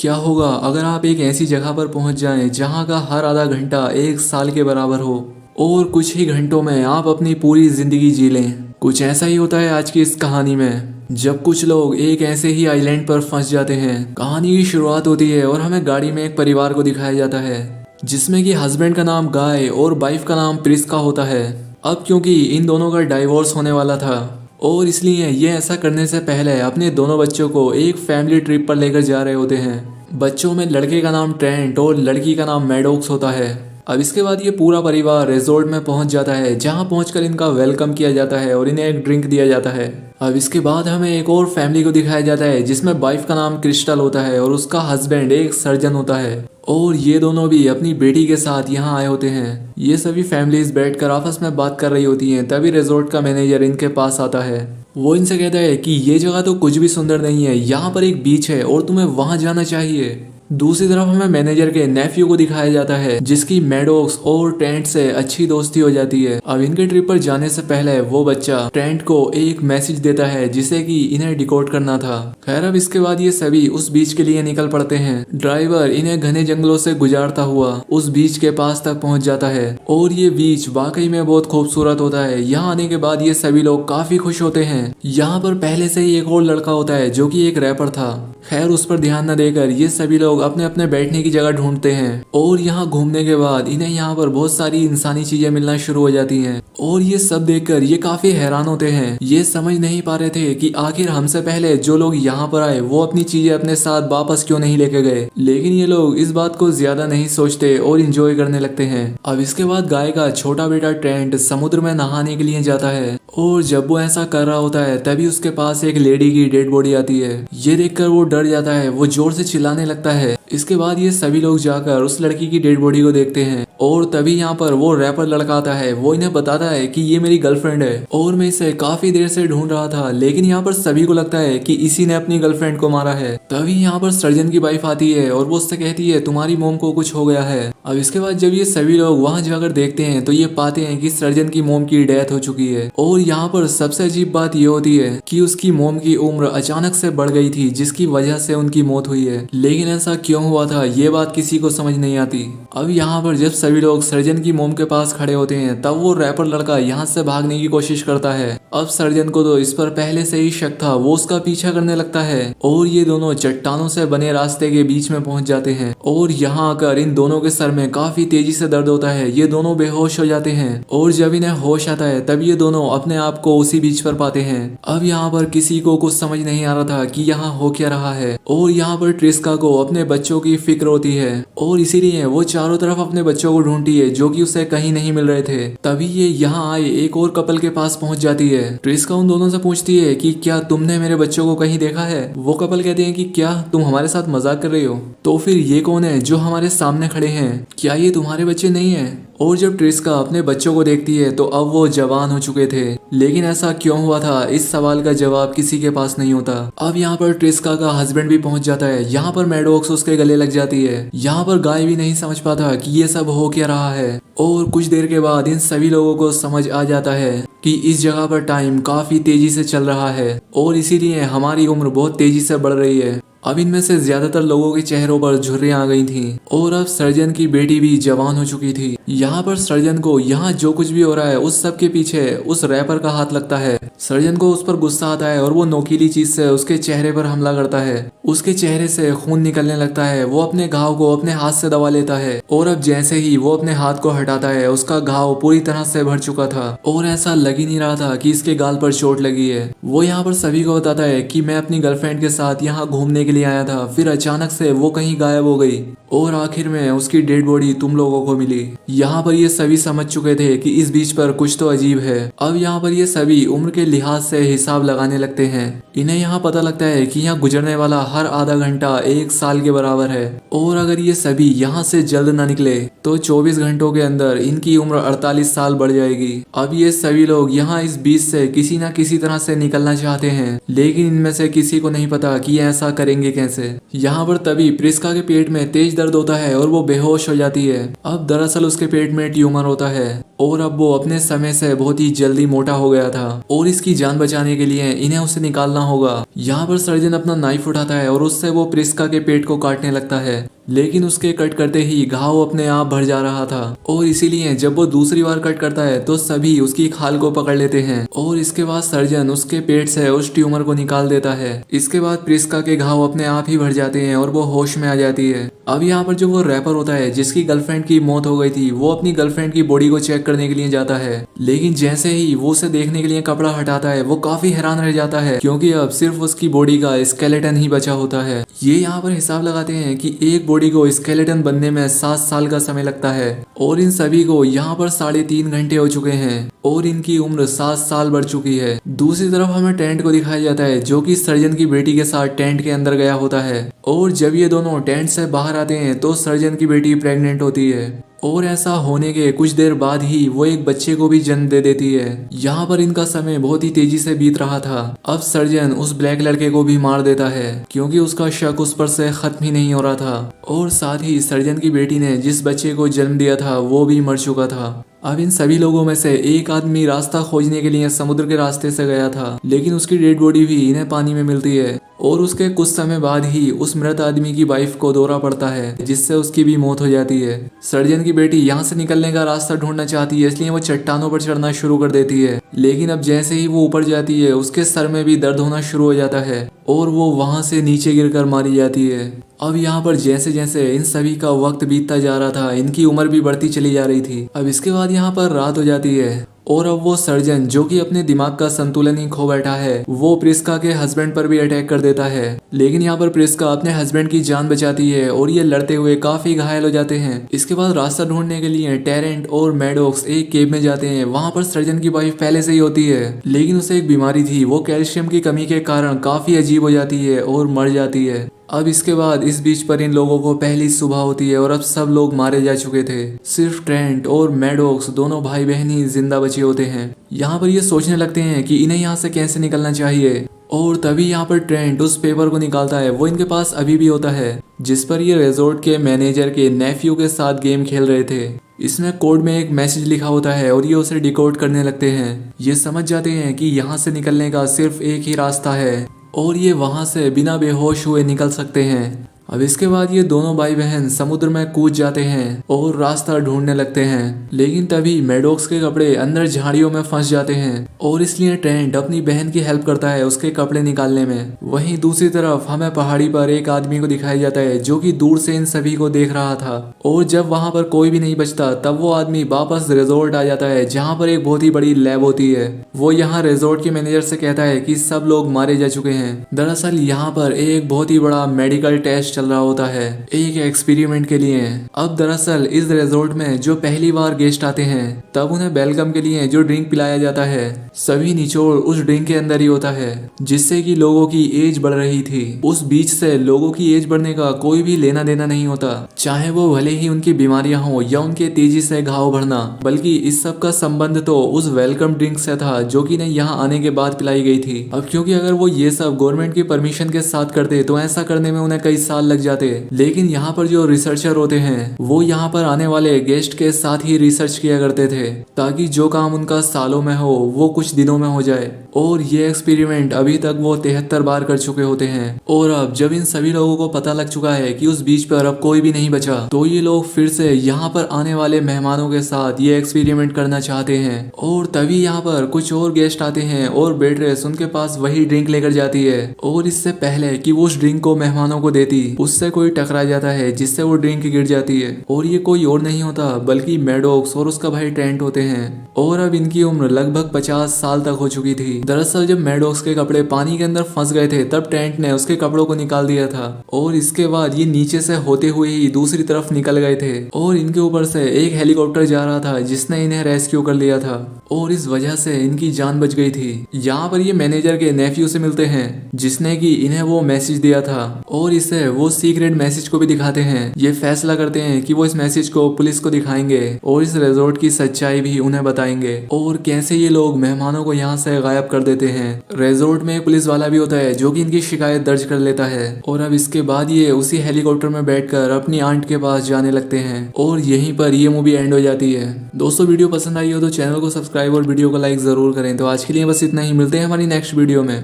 क्या होगा अगर आप एक ऐसी जगह पर पहुंच जाएं जहां का हर आधा घंटा एक साल के बराबर हो और कुछ ही घंटों में आप अपनी पूरी जिंदगी जी लें। कुछ ऐसा ही होता है आज की इस कहानी में, जब कुछ लोग एक ऐसे ही आइलैंड पर फंस जाते हैं। कहानी की शुरुआत होती है और हमें गाड़ी में एक परिवार को दिखाया जाता है जिसमें कि हस्बैंड का नाम गाय और वाइफ का नाम प्रिस्का होता है। अब क्योंकि इन दोनों का डाइवोर्स होने वाला था और इसलिए ये ऐसा करने से पहले अपने दोनों बच्चों को एक फैमिली ट्रिप पर लेकर जा रहे होते हैं। बच्चों में लड़के का नाम ट्रेंट और लड़की का नाम मैडोक्स होता है। अब इसके बाद ये पूरा परिवार रिजॉर्ट में पहुंच जाता है जहां पहुंचकर इनका वेलकम किया जाता है और इन्हें एक ड्रिंक दिया जाता है। अब इसके बाद हमें एक और फैमिली को दिखाया जाता है जिसमें वाइफ का नाम क्रिस्टल होता है और उसका हस्बैंड एक सर्जन होता है और ये दोनों भी अपनी बेटी के साथ यहाँ आए होते हैं। ये सभी फैमिलीज बैठकर आपस में बात कर रही होती हैं। तभी रिजॉर्ट का मैनेजर इनके पास आता है। वो इनसे कहता है कि ये जगह तो कुछ भी सुंदर नहीं है, यहाँ पर एक बीच है और तुम्हें वहां जाना चाहिए। दूसरी तरफ हमें मैनेजर के नेफ्यू को दिखाया जाता है जिसकी मैडोक्स और ट्रेंट से अच्छी दोस्ती हो जाती है। अब इनके ट्रिप पर जाने से पहले वो बच्चा ट्रेंट को एक मैसेज देता है जिसे कि इन्हें डिकोड करना था। खैर अब इसके बाद ये सभी उस बीच के लिए निकल पड़ते हैं। ड्राइवर इन्हें घने जंगलों से गुजारता हुआ उस बीच के पास तक पहुंच जाता है और ये बीच वाकई में बहुत खूबसूरत होता है। यहाँ आने के बाद ये सभी लोग काफी खुश होते हैं। यहाँ पर पहले से ही एक और लड़का होता है जो कि एक रैपर था। खैर उस पर ध्यान न देकर ये सभी लोग अपने अपने बैठने की जगह ढूंढते हैं और यहाँ घूमने के बाद इन्हें यहाँ पर बहुत सारी इंसानी चीजें मिलना शुरू हो जाती हैं और ये सब देखकर ये काफी हैरान होते हैं। ये समझ नहीं पा रहे थे कि आखिर हमसे पहले जो लोग यहाँ पर आए वो अपनी चीजें अपने साथ वापस क्यों नहीं लेके गए, लेकिन ये लोग इस बात को ज्यादा नहीं सोचते और इंजॉय करने लगते हैं। अब इसके बाद गाय का छोटा बेटा ट्रेंट समुद्र में नहाने के लिए जाता है और जब वो ऐसा कर रहा होता है तभी उसके पास एक लेडी की डेड बॉडी आती है। ये देखकर वो डर जाता है, वो जोर से चिल्लाने लगता है। इसके बाद ये सभी लोग जाकर उस लड़की की डेड बॉडी को देखते हैं और तभी यहाँ पर वो रैपर लड़का आता है। वो इन्हें बताता है कि ये मेरी गर्लफ्रेंड है और मैं इसे काफी देर से ढूंढ रहा था, लेकिन यहाँ पर सभी को लगता है कि इसी ने अपनी गर्लफ्रेंड को मारा है। तभी यहाँ पर सर्जन की वाइफ आती है और वो उससे कहती है तुम्हारी मोम को कुछ हो गया है। अब इसके बाद जब ये सभी लोग वहां जाकर देखते हैं तो ये पाते हैं कि सर्जन की मोम की डेथ हो चुकी है और यहाँ पर सबसे अजीब बात ये होती है कि उसकी मोम की उम्र अचानक से बढ़ गई थी जिसकी वजह से उनकी मौत हुई है। लेकिन ऐसा क्यों हुआ था ये बात किसी को समझ नहीं आती। अब यहाँ पर जब सभी लोग सर्जन की मोम के पास खड़े होते हैं तब वो रैपर लड़का यहाँ से भागने की कोशिश करता है। अब सर्जन को तो इस पर पहले से ही शक था, वो उसका पीछा करने लगता है और ये दोनों चट्टानों से बने रास्ते के बीच में पहुंच जाते हैं और यहाँ आकर इन दोनों के सर में काफी तेजी से दर्द होता है। ये दोनों बेहोश हो जाते हैं और जब इन्हें होश आता है तब ये दोनों अपने आप को उसी बीच पर पाते हैं। अब यहाँ पर किसी को कुछ समझ नहीं आ रहा था कि यहाँ हो क्या रहा है और यहाँ पर ट्रिस्का को अपने बच्चों की फिक्र होती है और इसीलिए वो चारों तरफ अपने बच्चों को ढूंढती है जो कि उसे कहीं नहीं मिल रहे थे। तभी ये यहाँ आए एक और कपल के पास पहुंच जाती है। ट्रिस्का उन दोनों से पूछती है कि क्या तुमने मेरे बच्चों को कहीं देखा है। वो कपल कहते हैं कि क्या तुम हमारे साथ मजाक कर रही हो, तो फिर ये कौन है जो हमारे सामने खड़े हैं, क्या ये तुम्हारे बच्चे नहीं है। और जब ट्रिस्का अपने बच्चों को देखती है तो अब वो जवान हो चुके थे, लेकिन ऐसा क्यों हुआ था इस सवाल का जवाब किसी के पास नहीं होता। अब यहाँ पर ट्रिस्का का हस्बैंड भी पहुंच जाता है। यहाँ पर मैडोक्स उसके गले लग जाती है। यहाँ पर गाय भी नहीं समझ पाता कि ये सब हो क्या रहा है और कुछ देर के बाद इन सभी लोगों को समझ आ जाता है कि इस जगह पर टाइम काफी तेजी से चल रहा है और इसीलिए हमारी उम्र बहुत तेजी से बढ़ रही है। अब इनमें से ज्यादातर लोगों के चेहरों पर झुर्रियां आ गई थीं और अब सर्जन की बेटी भी जवान हो चुकी थी। यहाँ पर सर्जन को यहाँ जो कुछ भी हो रहा है उस सब के पीछे उस रैपर का हाथ लगता है। सर्जन को उस पर गुस्सा आता है और वो नोकीली चीज से उसके चेहरे पर हमला करता है। उसके चेहरे से खून निकलने लगता है। वो अपने घाव को अपने हाथ से दबा लेता है और अब जैसे ही वो अपने हाथ को हटाता है उसका घाव पूरी तरह से भर चुका था और ऐसा लग ही नहीं रहा था कि इसके गाल पर चोट लगी है। वो यहाँ पर सभी को बताता है कि मैं अपनी गर्लफ्रेंड के साथ यहाँ घूमने के लिए आया था, फिर अचानक से वो कहीं गायब हो गई और आखिर में उसकी डेड बॉडी तुम लोगों को मिली। यहाँ पर ये सभी समझ चुके थे कि इस बीच पर कुछ तो अजीब है। अब यहाँ पर ये सभी उम्र के लिहाज से हिसाब लगाने लगते हैं। इन्हें यहाँ पता लगता है कि यहाँ गुजरने वाला हर आधा घंटा एक साल के बराबर है और अगर ये सभी यहाँ से जल्द न निकले तो 24 घंटों के अंदर इनकी उम्र 48 साल बढ़ जाएगी। अब ये सभी लोग यहाँ इस बीच से किसी न किसी तरह से निकलना चाहते हैं, लेकिन इनमें से किसी को नहीं पता कि ऐसा करेंगे रहेंगे कैसे। यहाँ पर तभी प्रिस्का के पेट में तेज दर्द होता है और वो बेहोश हो जाती है। अब दरअसल उसके पेट में ट्यूमर होता है और अब वो अपने समय से बहुत ही जल्दी मोटा हो गया था और इसकी जान बचाने के लिए इन्हें उसे निकालना होगा। यहाँ पर सर्जन अपना नाइफ उठाता है और उससे वो प्रिस्का के पेट को काटने लगता है, लेकिन उसके कट करते ही घाव अपने आप भर जा रहा था और इसीलिए जब वो दूसरी बार कट करता है तो सभी उसकी खाल को पकड़ लेते हैं और इसके बाद सर्जन उसके पेट से उस ट्यूमर को निकाल देता है। इसके बाद प्रिस्का के घाव अपने आप ही भर जाते हैं और वो होश में आ जाती है। अब यहाँ पर जो वो रैपर होता है जिसकी गर्लफ्रेंड की मौत हो गई थी, वो अपनी गर्लफ्रेंड की बॉडी को चेक करने के लिए जाता है, लेकिन जैसे ही वो उसे देखने के लिए कपड़ा हटाता है वो काफी हैरान रह जाता है क्योंकि अब सिर्फ उसकी बॉडी का स्केलेटन ही बचा होता है। ये यहाँ पर हिसाब लगाते हैं कि एक बॉडी को स्केलेटन बनने में 7 साल का समय लगता है और इन सभी को यहाँ पर 3.5 घंटे हो चुके हैं और इनकी उम्र 7 साल बढ़ चुकी है। दूसरी तरफ हमें टेंट को दिखाया जाता है जो कि सर्जन की बेटी के साथ टेंट के अंदर गया होता है और जब ये दोनों टेंट से बाहर आते हैं तो सर्जन की बेटी प्रेग्नेंट होती है और ऐसा होने के कुछ देर बाद ही वो एक बच्चे को भी जन्म दे देती है। यहाँ पर इनका समय बहुत ही तेजी से बीत रहा था। अब सर्जन उस ब्लैक लड़के को भी मार देता है क्योंकि उसका शक उस पर से खत्म ही नहीं हो रहा था और साथ ही सर्जन की बेटी ने जिस बच्चे को जन्म दिया था वो भी मर चुका था। अब इन सभी लोगों में से एक आदमी रास्ता खोजने के लिए समुद्र के रास्ते से गया था, लेकिन उसकी डेड बॉडी भी इन्हें पानी में मिलती है और उसके कुछ समय बाद ही उस मृत आदमी की वाइफ को दौरा पड़ता है जिससे उसकी भी मौत हो जाती है। सर्जन की बेटी यहाँ से निकलने का रास्ता ढूंढना चाहती है, इसलिए वो चट्टानों पर चढ़ना शुरू कर देती है, लेकिन अब जैसे ही वो ऊपर जाती है उसके सर में भी दर्द होना शुरू हो जाता है और वो वहां से नीचे गिरकर मारी जाती है। अब यहाँ पर जैसे जैसे इन सभी का वक्त बीतता जा रहा था इनकी उम्र भी बढ़ती चली जा रही थी। अब इसके बाद यहाँ पर रात हो जाती है और अब वो सर्जन जो कि अपने दिमाग का संतुलन ही खो बैठा है वो प्रिस्का के हस्बैंड पर भी अटैक कर देता है, लेकिन यहाँ पर प्रिस्का अपने हस्बैंड की जान बचाती है और ये लड़ते हुए काफी घायल हो जाते हैं। इसके बाद रास्ता ढूंढने के लिए टेरेंट और मैडॉक्स एक केव में जाते हैं। वहां पर सर्जन की वाइफ पहले से ही होती है, लेकिन उसे एक बीमारी थी, वो कैल्शियम की कमी के कारण काफी अजीब हो जाती है और मर जाती है। अब इसके बाद इस बीच पर इन लोगों को पहली सुबह होती है और अब सब लोग मारे जा चुके थे, सिर्फ ट्रेंट और मैडॉक्स दोनों भाई बहन ही जिंदा बचे होते हैं। यहाँ पर ये सोचने लगते हैं कि इन्हें यहाँ से कैसे निकलना चाहिए और तभी यहाँ पर ट्रेंट उस पेपर को निकालता है, वो इनके पास अभी भी होता है, जिस पर ये रिजॉर्ट के मैनेजर के नेफ्यू के साथ गेम खेल रहे थे। इसमें कोड में एक मैसेज लिखा होता है और ये उसे डिकोड करने लगते हैं। ये समझ जाते हैं कि यहाँ से निकलने का सिर्फ एक ही रास्ता है और ये वहां से बिना बेहोश हुए निकल सकते हैं। अब इसके बाद ये दोनों भाई बहन समुद्र में कूद जाते हैं और रास्ता ढूंढने लगते हैं, लेकिन तभी मैडॉक्स के कपड़े अंदर झाड़ियों में फंस जाते हैं और इसलिए ट्रेंट अपनी बहन की हेल्प करता है उसके कपड़े निकालने में। वहीं दूसरी तरफ हमें पहाड़ी पर एक आदमी को दिखाया जाता है जो कि दूर से इन सभी को देख रहा था और जब वहां पर कोई भी नहीं बचता तब वो आदमी वापस रिजॉर्ट आ जाता है जहाँ पर एक बहुत ही बड़ी लैब होती है। वो यहाँ रिजॉर्ट के मैनेजर से कहता है कि सब लोग मारे जा चुके हैं। दरअसल यहाँ पर एक बहुत ही बड़ा मेडिकल टेस्ट चल रहा होता है एक एक्सपेरिमेंट के लिए। अब दरअसल इस रिजॉर्ट में जो पहली बार गेस्ट आते हैं तब उन्हें वेलकम के लिए जो ड्रिंक पिलाया जाता है सभी निचोड़ उस ड्रिंक के अंदर ही होता है, जिससे कि लोगों की एज बढ़ रही थी। उस बीच से लोगों की एज बढ़ने का कोई भी लेना देना नहीं होता, चाहे वो भले ही उनकी बीमारियां हो या उनके तेजी से घाव बढ़ना, बल्कि इस सब का संबंध तो उस वेलकम ड्रिंक से था जो कि यहाँ आने के बाद पिलाई गई थी। अब क्योंकि अगर वो ये सब गवर्नमेंट की परमिशन के साथ करते तो ऐसा करने में उन्हें कई साल लग जाते, लेकिन यहाँ पर जो रिसर्चर होते हैं वो यहाँ पर आने वाले गेस्ट के साथ ही रिसर्च किया करते थे ताकि जो काम उनका सालों में हो वो कुछ दिनों में हो जाए। और ये एक्सपेरिमेंट अभी तक वो 73 बार कर चुके होते हैं। और अब जब इन सभी लोगों को पता लग चुका है कि उस बीच पर अब कोई भी नहीं बचा तो ये लोग फिर से यहाँ पर आने वाले मेहमानों के साथ ये एक्सपेरिमेंट करना चाहते हैं। और तभी यहाँ पर कुछ और गेस्ट आते हैं और वेट्रेस उनके पास वही ड्रिंक लेकर जाती है और इससे पहले कि वो उस ड्रिंक को मेहमानों को देती उससे कोई टकरा जाता है जिससे वो ड्रिंक गिर जाती है और ये कोई और नहीं होता बल्कि मैडॉक्स और उसका भाई ट्रेंट होते हैं। और अब इनकी उम्र लगभग 50 साल तक हो चुकी थी। दरअसल जब मैडॉक्स के कपड़े पानी के अंदर फंस गए थे तब ट्रेंट ने उसके कपड़ों को निकाल दिया था और इसके बाद ये नीचे से होते हुए ही दूसरी तरफ निकल गए थे और इनके ऊपर से एक हेलीकॉप्टर जा रहा था जिसने इन्हें रेस्क्यू कर लिया था और इस वजह से इनकी जान बच गई थी। यहाँ पर ये मैनेजर के नेफ्यू से मिलते हैं जिसने कि इन्हें वो मैसेज दिया था और इसे वो सीक्रेट मैसेज को भी दिखाते हैं। ये फैसला करते हैं कि वो इस मैसेज को पुलिस को दिखाएंगे और इस रिजॉर्ट की सच्चाई भी उन्हें बताएंगे और कैसे ये लोग मेहमानों को यहाँ से गायब कर देते हैं। रिजॉर्ट में एक पुलिस वाला भी होता है जो कि इनकी शिकायत दर्ज कर लेता है और अब इसके बाद ये उसी हेलीकॉप्टर में बैठकर अपनी आंट के पास जाने लगते हैं और यहीं पर ये मूवी एंड हो जाती है। दोस्तों वीडियो पसंद आई हो तो चैनल को सब्सक्राइब और वीडियो को लाइक जरूर करें। तो आज के लिए बस इतना ही, मिलते हैं हमारी नेक्स्ट वीडियो में।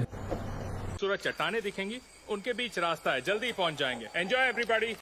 सूरज चट्टाने दिखेंगी, उनके बीच रास्ता है, जल्दी पहुंच जाएंगे। Enjoy everybody.